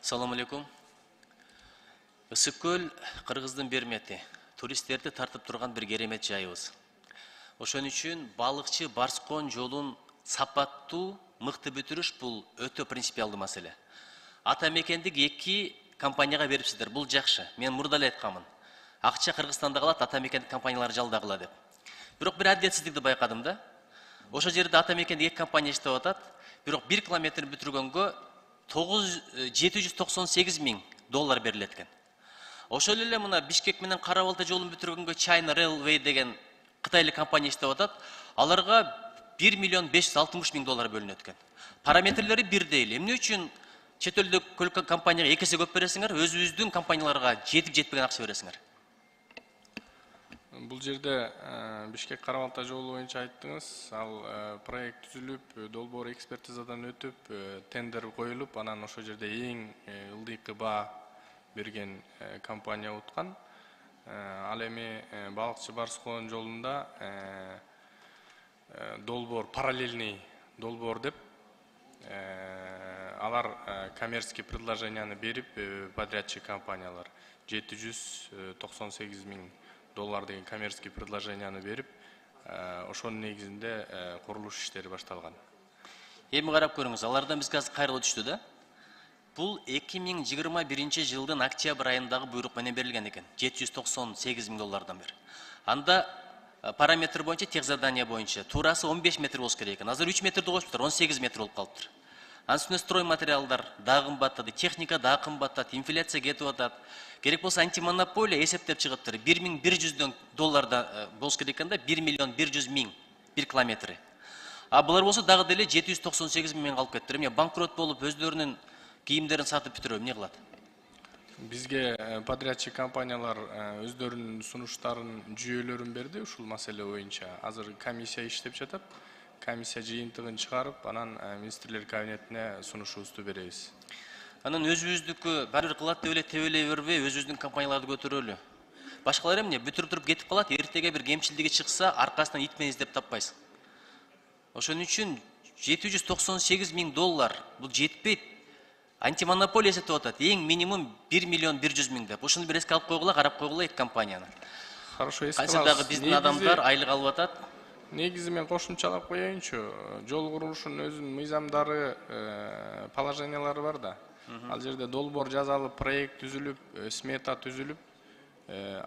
Assalamu alaikum. Ысык көл Кыргыздын бермети. Туристтерди тартып турган бир керемет жайыбыз. Ошон үчүн балыкчы Барскон жолун сапаттуу, мыкты бүтүрүш бул өтө принципиалдуу маселе. Ата мекендик эки компанияга берипсиздер. Бул жакшы. Мен мурда эле айтканмын. Акча Кыргызстанда калат, ата мекендик компаниялар жалдагыла деп. Бирок бир адилетсиздикти байкадым да. Ошо жерде ата мекендик эки компания иштеп атат. Бирок 1 километр бүтүргөнгө 798 000 доллар берилет экен. Ошол эле мына Бишкек менен Кара Балта жолун бүтүргөнгө China Railway деген кытайлык компания иштеп атат. Аларга 1 миллион 560 000 доллар бөлүнөт экен. Параметрлери бирдей эле. Эмне үчүн чет элдик компанияга эки эсе көп бересиңер, өзүбүздүн компанияларга жетип жетпеген акча бересиңер? Бул жерде Бишкек Кара Балта жолу боюнча айттыңыз. Ал проект түзүлүп, долбоор экспертизадан өтүп, тендер коюлуп, анан ошол жерде эң ылдыйкы баа берген компания уткан. Ал эми балыкчы Барскон жолунда долбоор, параллельный долбоор деп алар коммерческий предложенияны берип, подрядчик компаниялар 798 000 доллар деген коммерческий предложенияны берип, ошонун негизинде курулуш иштери башталган. Эми карап көрүңүз, алардан бизге азыр кайрылуу түштү да. Бул 2021 жылдын октябрь айындагы буйрук менен берилген экен. 798 000 доллардан бери. Анда параметр боюнча, тех задание боюнча туурасы 15 метр болуш керек экен. Азыр 3 метрди коюптур, 18 метр болуп калыптыр. Анын үстүнө строй материалдар дагы кымбаттады, техника дагы кымбаттады, инфляция кетип атат. Керек болсо антимонополия эсептеп чыгыптыр. 1100 долларда болуш керек экен да, 1 миллион 100 000 1 километри. А булар болсо дагы деле 798 000 калып кеттир. Эмне банкрот болуп өздөрүнүн кийимдерин сатып бүтүрөбү эмне кылат? Бизге подрядчик компаниялар өздөрүнүн сунуштарын, жүйөлөрүн берди ушул маселе боюнча. Азыр комиссия иштеп жатат. Комиссия жыйынтыгын чыгарып, анан министрлер кабинетине сунушубузду беребиз. Анан өзүбүздүкү баары бир кылат деп эле тебелей бербей, өзүбүздүн компанияларды көтөрөлү. Башкалар эмне бүтүрүп туруп кетип калат, эртеге бир кемчилдиги чыкса, аркасынан ит менен издеп таппайсың. Ошон үчүн 798 000 доллар бул жетпейт. Антимонополия эсептеп атат. Эң минимум 1 миллион 100 000 деп. Ошону бир эске алып койгула, карап койгула эки компанияны. Хорошо, эске алабыз. Кайсы дагы биздин адамдар айлык алып атат. Негизи мен кошумчалап коеюнчу. Жол курулушунун өзүнүн мыйзамдары, положениялары бар да. Ал жерде долбоор жазалып, проект түзүлүп, смета түзүлүп,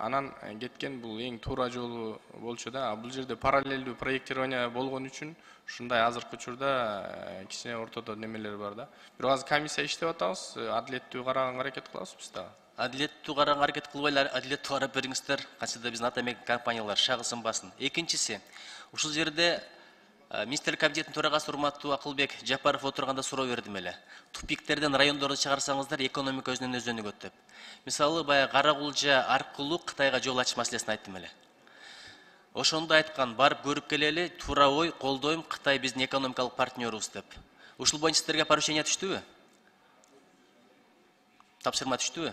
анан кеткен бул эң туура жолу болчу да. Бул жерде параллелдүү проектирование болгон үчүн ушундай азыркы учурда кичине ортодо немелер бар да. Бирок азыр комиссия иштеп атабыз, адилеттүү караганга аракет кылабыз биз да. Адилеттүү караганга аракет кылбайлар, адилеттүү карап бериңиздер. Кантсе биздин ата мекендик компаниялар шагы сынбасын. Экинчиси, ушул жерде министрлик кабинетинин төрагасы урматтуу Акылбек Жапаров отурганда суроо бердим эле. Тупиктерден райондорду чыгарсаңыздар, экономика өзүнөн өзөнүгөт деп. Мисалы, баягы Каракулжа аркылуу Кытайга жол ачыш маселесин айттым эле. Ошондо айткан, барып көрүп келели, туура ой, колдойм, Кытай биздин экономикалык партнерубуз деп. Ушул боюнча сиздерге поручение түштүбү? Тапшырма түштүбү?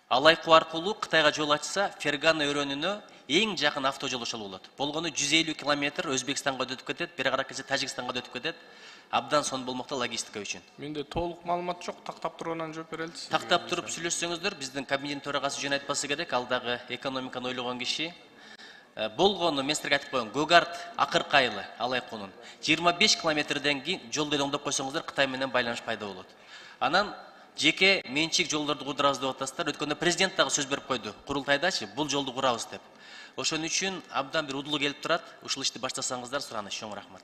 Алайкуу аркылуу Кытайга жол ачса, Фергана өрөөнүнө эң жакын автожол ошол болот. Болгону 150 километр Өзбекстанга өтүп кетет, бери карап келсе Тажикстанга өтүп кетет. Абдан сонун болмокто логистика үчүн. Менде толук маалымат жок, тактап тургандан жооп берели. Тактап туруп сүйлөшсөңүздөр, биздин кабинеттин төрагасы жөн айтпасы керек, ал дагы экономиканы ойлогон киши. Болгону мен силерге айтып коеюн, Гогард акыркы айылы Алайкунун 25 километрден кийин жолду эле оңдоп койсоңуздар, Кытай менен байланыш пайда болот. Анан жеке менчик жолдорду курдурабыз деп атасыздар. Өткөндө президент дагы сөз берип койду, курултайдачы, бул жолду курабыз деп. Ошон үчүн абдан бир удулуу келип турат. Ушул ишти баштасаңыздар, сураныч. Чоң рахмат.